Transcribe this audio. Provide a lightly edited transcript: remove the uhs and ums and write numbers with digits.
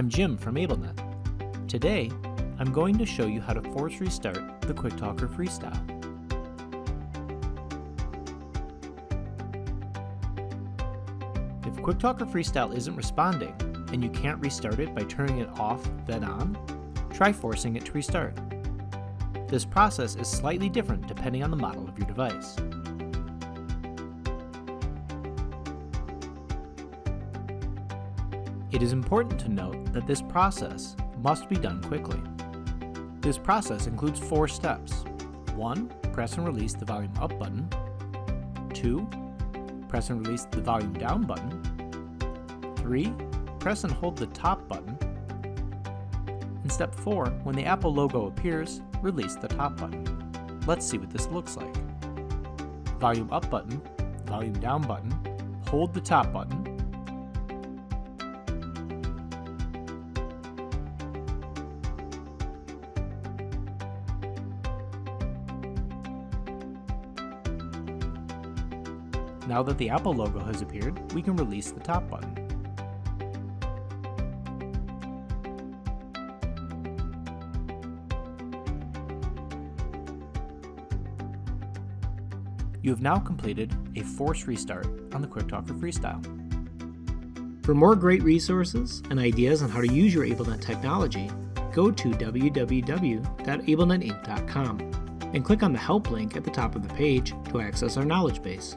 I'm Jim from AbleNet. Today, I'm going to show you how to force restart the QuickTalker Freestyle. If QuickTalker Freestyle isn't responding and you can't restart it by turning it off then on, try forcing it to restart. This process is slightly different depending on the model of your device. It is important to note that this process must be done quickly. This process includes 4 steps. 1. Press and release the volume up button. 2. Press and release the volume down button. 3. Press and hold the top button. In step 4, when the Apple logo appears, release the top button. Let's see what this looks like. Volume up button, volume down button, hold the top button, Now that the Apple logo has appeared, we can release the top button. You have now completed a force restart on the QuickTalker Freestyle. For more great resources and ideas on how to use your AbleNet technology, go to www.ablenetinc.com and click on the Help link at the top of the page to access our knowledge base.